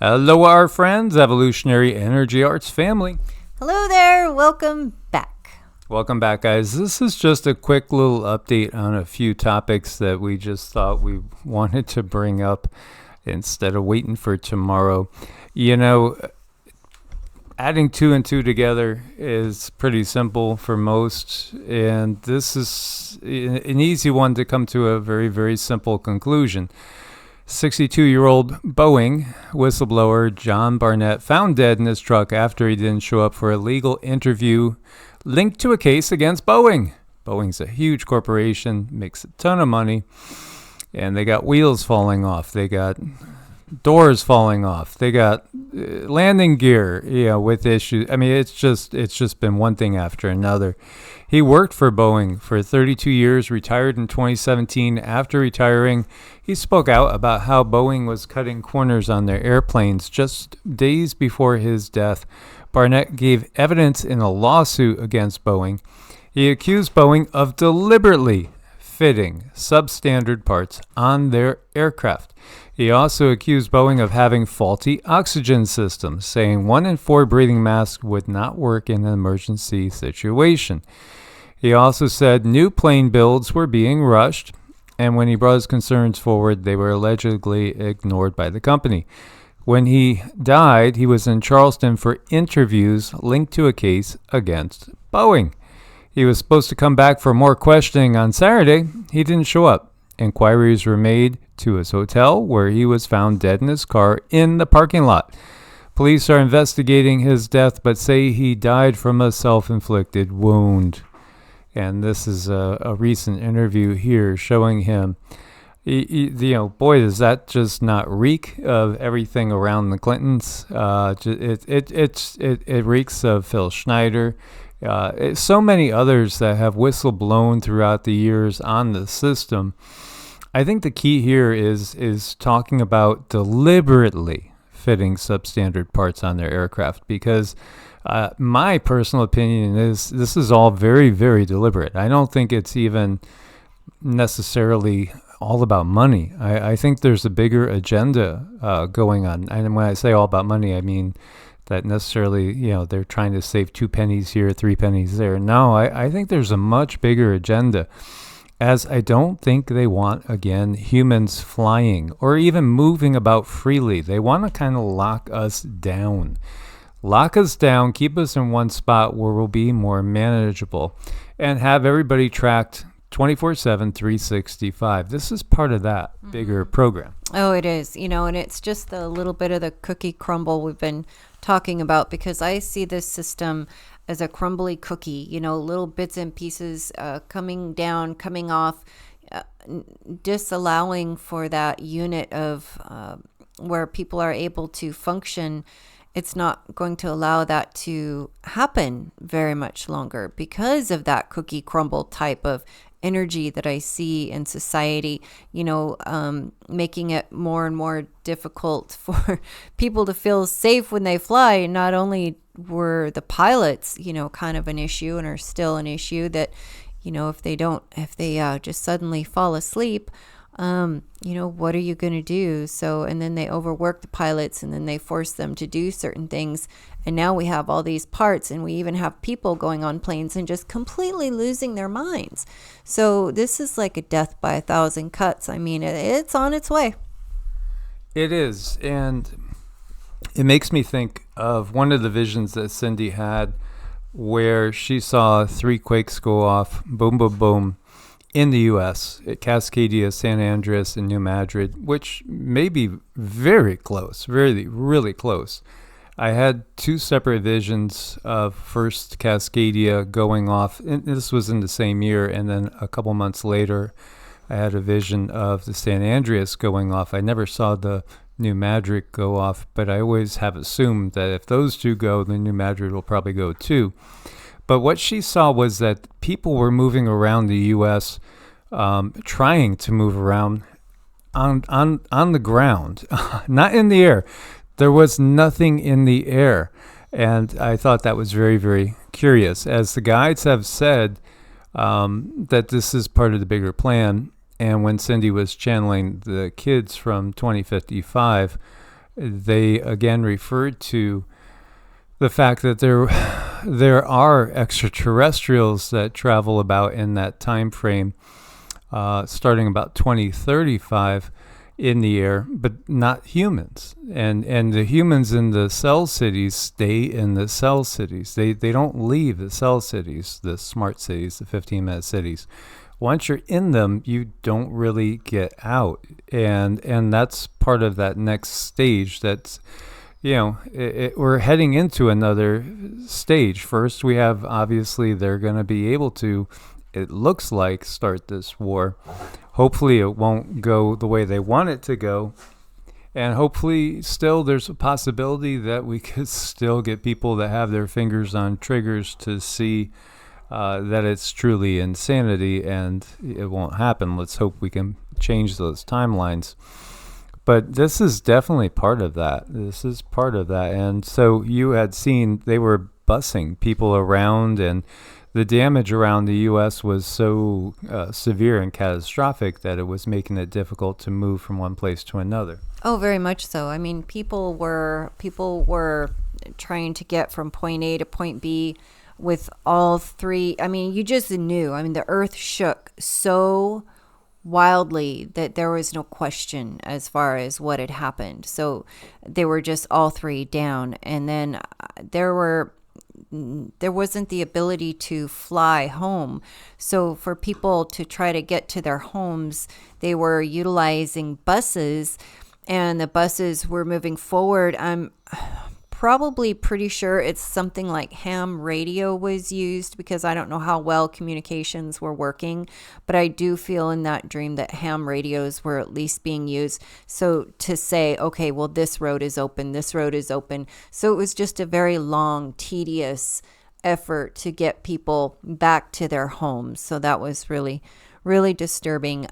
Hello, our friends, Evolutionary Energy Arts family. Hello there, welcome back. Welcome back, guys. This is just a quick little update on a few topics that we just thought we wanted to bring up instead of waiting for tomorrow. You know, adding two and two together is pretty simple for most, and this is an easy one to come to a very, very simple conclusion. 62-year-old Boeing whistleblower John Barnett found dead in his truck after he didn't show up for a legal interview linked to a case against Boeing. Boeing's a huge corporation, makes a ton of money, and they got wheels falling off. They got doors falling off. They got landing gear, with issues. I mean, it's just been one thing after another. He worked for Boeing for 32 years, retired in 2017. After retiring, he spoke out about how Boeing was cutting corners on their airplanes just days before his death. Barnett gave evidence in a lawsuit against Boeing. He accused Boeing of deliberately fitting substandard parts on their aircraft. He also accused Boeing of having faulty oxygen systems, saying 1 in 4 breathing masks would not work in an emergency situation. He also said new plane builds were being rushed, and when he brought his concerns forward, they were allegedly ignored by the company. When he died, he was in Charleston for interviews linked to a case against Boeing. He was supposed to come back for more questioning on Saturday. He didn't show up. Inquiries were made to his hotel, where he was found dead in his car in the parking lot. Police are investigating his death, but say he died from a self-inflicted wound. And this is a recent interview here showing him, boy, does that just not reek of everything around the Clintons. It reeks of Phil Schneider. So many others that have whistleblown throughout the years on the system. I think the key here is talking about deliberately fitting substandard parts on their aircraft, because my personal opinion is this is all very, very deliberate. I don't think it's even necessarily all about money. I think there's a bigger agenda going on. And when I say all about money, I mean that necessarily, they're trying to save 2 pennies here, 3 pennies there. No, I think there's a much bigger agenda, as I don't think they want, again, humans flying or even moving about freely. They want to kind of lock us down. Lock us down, keep us in one spot where we'll be more manageable, and have everybody tracked 24/7, 365. This is part of that bigger program. Oh, it is, and it's just a little bit of the cookie crumble we've been talking about, because I see this system as a crumbly cookie, little bits and pieces coming down, coming off, disallowing for that unit of where people are able to function. It's not going to allow that to happen very much longer because of that cookie crumble type of energy that I see in society, making it more and more difficult for people to feel safe when they fly. Not only were the pilots, kind of an issue and are still an issue that, if they just suddenly fall asleep, what are you going to do? So, and then they overwork the pilots, and then they force them to do certain things. And now we have all these parts, and we even have people going on planes and just completely losing their minds. So this is like a death by 1,000 cuts. I mean, it's on its way. It is. And it makes me think of one of the visions that Cindy had, where she saw 3 quakes go off, boom, boom, boom, in the U.S., at Cascadia, San Andreas, and New Madrid, which may be very close, really, really close. I had 2 separate visions of first Cascadia going off, and this was in the same year, and then a couple months later, I had a vision of the San Andreas going off. I never saw the New Madrid go off, but I always have assumed that if those 2 go, the New Madrid will probably go too. But what she saw was that people were moving around the U.S., trying to move around on the ground, not in the air. There was nothing in the air. And I thought that was very, very curious. As the guides have said, that this is part of the bigger plan. And when Cindy was channeling the kids from 2055, they again referred to the fact that there are extraterrestrials that travel about in that time frame, starting about 2035 in the air, but not humans. And the humans in the cell cities stay in the cell cities. They don't leave the cell cities, the smart cities, the 15-minute cities. Once you're in them, you don't really get out. And that's part of that next stage that's, we're heading into another stage. First, we have, obviously, they're going to be able to, it looks like, start this war. Hopefully it won't go the way they want it to go. And hopefully still there's a possibility that we could still get people that have their fingers on triggers to see that it's truly insanity, and it won't happen. Let's hope we can change those timelines. But this is definitely part of that. This is part of that. And so you had seen they were busing people around, and the damage around the U.S. was so severe and catastrophic that it was making it difficult to move from one place to another. Oh, very much so. I mean, people were trying to get from point A to point B with all three. I mean, you just knew. I mean, the earth shook so wildly that there was no question as far as what had happened. So they were just all three down. And then there wasn't the ability to fly home. So for people to try to get to their homes, they were utilizing buses, and the buses were moving forward. I'm probably pretty sure it's something like ham radio was used, because I don't know how well communications were working, but I do feel in that dream that ham radios were at least being used. So to say, okay, well, this road is open, this road is open. So it was just a very long, tedious effort to get people back to their homes. So that was really, really disturbing.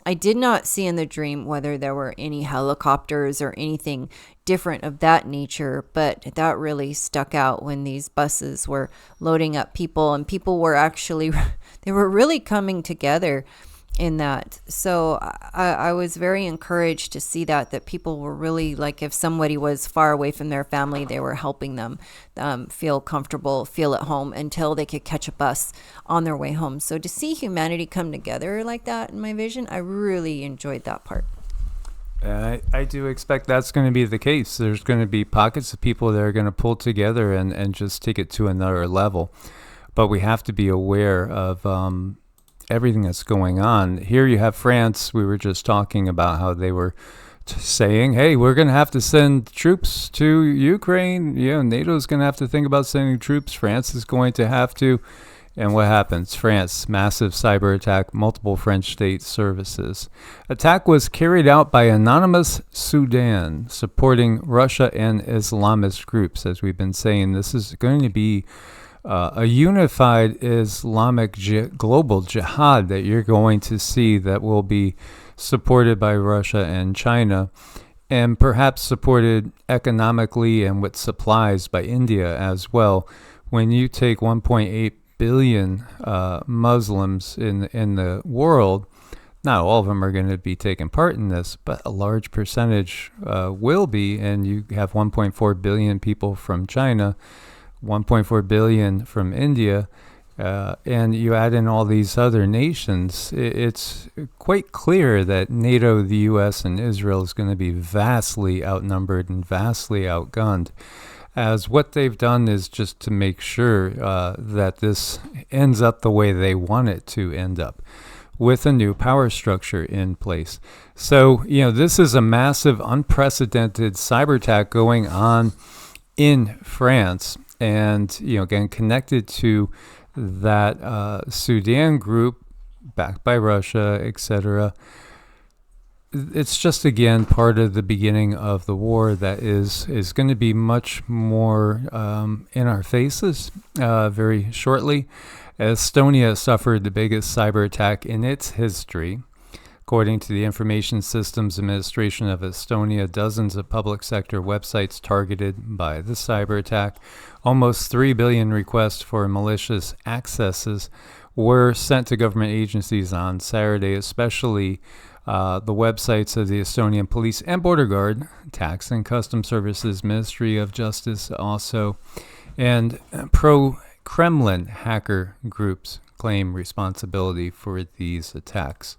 I did not see in the dream whether there were any helicopters or anything different of that nature, but that really stuck out when these buses were loading up people, and people were actually, they were really coming together in that. So I was very encouraged to see that people were really, like, if somebody was far away from their family, they were helping them feel comfortable, feel at home until they could catch a bus on their way home. So to see humanity come together like that in my vision, I really enjoyed that part. I do expect that's going to be the case. There's going to be pockets of people that are going to pull together and just take it to another level. But we have to be aware of everything that's going on. Here you have France. We were just talking about how they were saying, hey, we're going to have to send troops to Ukraine. NATO's going to have to think about sending troops. France is going to have to. And what happens? France, massive cyber attack, multiple French state services. Attack was carried out by anonymous Sudan, supporting Russia and Islamist groups. As we've been saying, this is going to be a unified Islamic global jihad that you're going to see, that will be supported by Russia and China, and perhaps supported economically and with supplies by India as well. When you take 1.8 billion Muslims in the world, not all of them are going to be taking part in this, but a large percentage will be, and you have 1.4 billion people from China, 1.4 billion from India, and you add in all these other nations, it's quite clear that NATO, the U.S., and Israel is going to be vastly outnumbered and vastly outgunned, as what they've done is just to make sure that this ends up the way they want it to end up, with a new power structure in place. So, this is a massive, unprecedented cyber attack going on in France. And, again, connected to that Sudan group backed by Russia, etc. It's just, again, part of the beginning of the war that is going to be much more in our faces very shortly. Estonia suffered the biggest cyber attack in its history. According to the Information Systems Administration of Estonia, dozens of public sector websites targeted by the cyber attack. Almost 3 billion requests for malicious accesses were sent to government agencies on Saturday, especially The websites of the Estonian Police and Border Guard, Tax and Customs Services, Ministry of Justice also, and pro-Kremlin hacker groups claim responsibility for these attacks.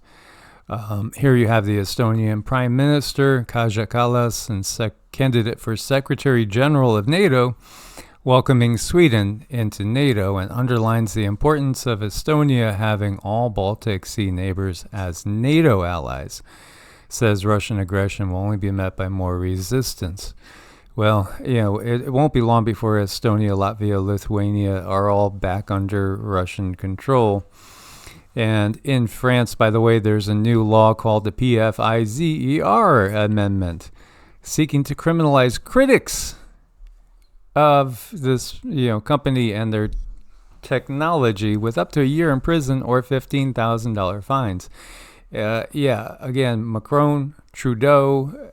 Here you have the Estonian Prime Minister, Kaja Kallas, and candidate for Secretary General of NATO, welcoming Sweden into NATO, and underlines the importance of Estonia having all Baltic Sea neighbors as NATO allies. Says Russian aggression will only be met by more resistance. Well, it won't be long before Estonia, Latvia, Lithuania are all back under Russian control. And in France, by the way, there's a new law called the PFIZER Amendment, seeking to criminalize critics of this company and their technology with up to a year in prison or $15,000 fines. Again, Macron, Trudeau,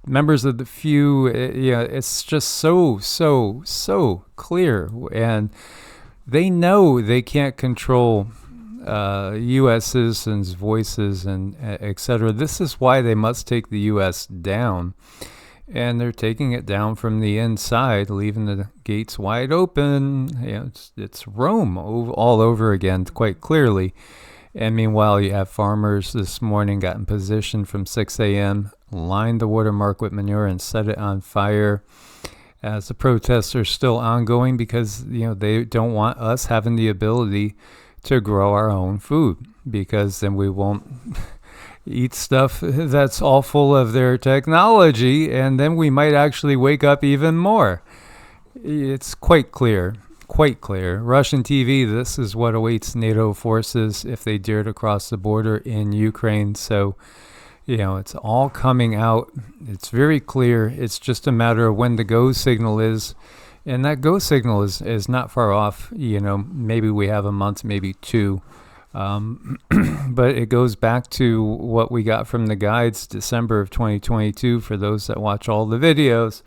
members of the few, it's just so clear. And they know they can't control U.S. citizens' voices and etc. This is why they must take the U.S. down. And they're taking it down from the inside, leaving the gates wide open. It's Rome all over again, quite clearly. And meanwhile, you have farmers this morning got in position from 6 a.m., lined the watermark with manure and set it on fire. As the protests are still ongoing because they don't want us having the ability to grow our own food, because then we won't eat stuff that's all full of their technology, and then we might actually wake up even more. It's quite clear. Russian TV, this is what awaits NATO forces if they dare to cross the border in Ukraine. So, it's all coming out. It's very clear. It's just a matter of when the go signal is. And that go signal is not far off. Maybe we have a month, maybe two. But it goes back to what we got from the guides, December of 2022, for those that watch all the videos.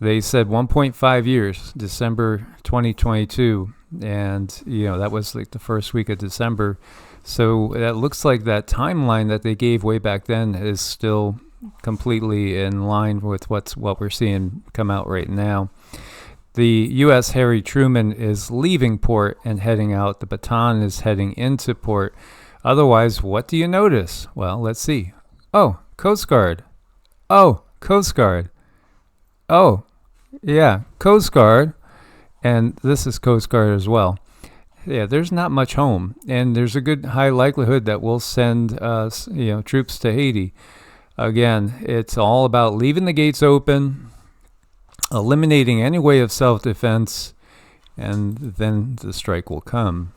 They said 1.5 years, December 2022, and that was like the first week of December. So that looks like that timeline that they gave way back then is still completely in line with what we're seeing come out right now. The U.S. Harry Truman is leaving port and heading out. The Baton is heading into port. Otherwise, what do you notice? Well, let's see. Oh, Coast Guard. Oh, Coast Guard. Oh, yeah, Coast Guard. And this is Coast Guard as well. Yeah, there's not much home. And there's a good high likelihood that we'll send troops to Haiti. Again, it's all about leaving the gates open, eliminating any way of self-defense, and then the strike will come.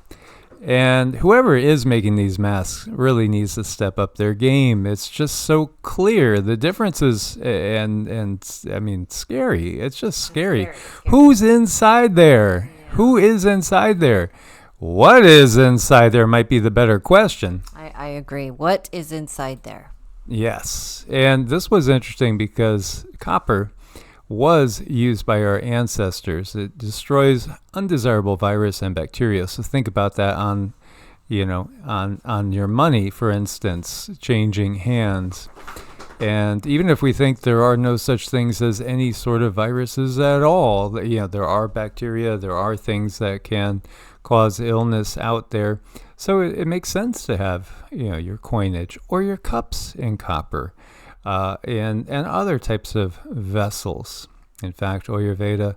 And whoever is making these masks really needs to step up their game. It's just so clear. The differences, and I mean, scary. It's just scary. Who's inside there? Yeah. Who is inside there? What is inside there might be the better question. I agree. What is inside there? Yes. And this was interesting because copper was used by our ancestors. It destroys undesirable virus and bacteria. So think about that on your money, for instance, changing hands. And even if we think there are no such things as any sort of viruses at all, there are bacteria, there are things that can cause illness out there. So it makes sense to have, your coinage or your cups in copper. And other types of vessels. In fact, Ayurveda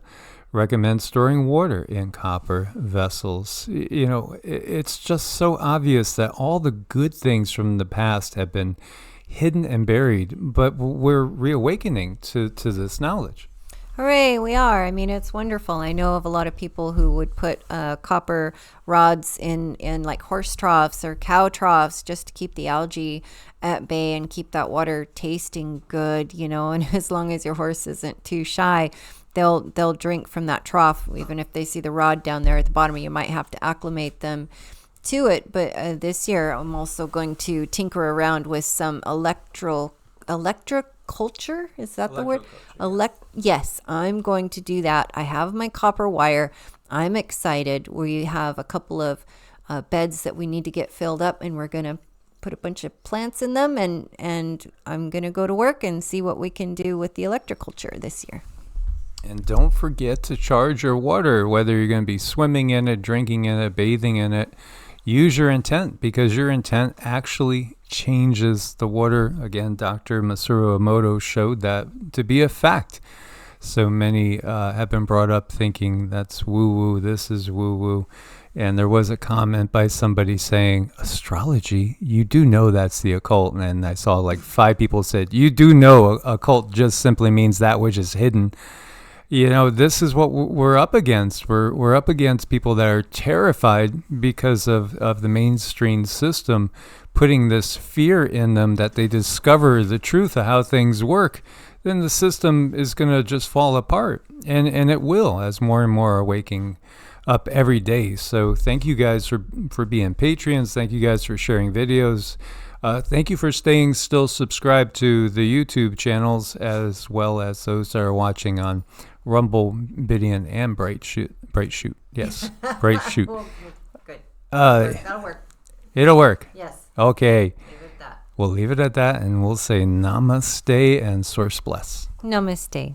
recommends storing water in copper vessels. It's just so obvious that all the good things from the past have been hidden and buried, but we're reawakening to this knowledge. Hooray, we are. I mean, it's wonderful. I know of a lot of people who would put copper rods in like horse troughs or cow troughs just to keep the algae at bay and keep that water tasting good, and as long as your horse isn't too shy, they'll drink from that trough. Even if they see the rod down there at the bottom, you might have to acclimate them to it. But this year, I'm also going to tinker around with some electroculture. Is that the word? Yes, I'm going to do that. I have my copper wire. I'm excited. We have a couple of beds that we need to get filled up, and we're going to put a bunch of plants in them, and I'm going to go to work and see what we can do with the electroculture this year. And don't forget to charge your water, whether you're going to be swimming in it, drinking in it, bathing in it. Use your intent, because your intent actually changes the water. Again, Dr. Masaru Emoto showed that to be a fact. So many have been brought up thinking that's woo-woo, this is woo-woo. And there was a comment by somebody saying, astrology, you do know that's the occult. And I saw like 5 people said, you do know occult just simply means that which is hidden. You know, this is what we're up against. We're up against people that are terrified because of the mainstream system putting this fear in them that they discover the truth of how things work. Then the system is going to just fall apart. And it will, as more and more are waking up every day. So thank you guys for being Patreons. Thank you guys for sharing videos. Thank you for staying still subscribed to the YouTube channels, as well as those that are watching on Rumble, Bitchute, and Brighteon. Yes, Brighteon. Good. That'll work. It'll work. Yes. Okay. Leave it at that. We'll leave it at that, and we'll say namaste and source bless. Namaste.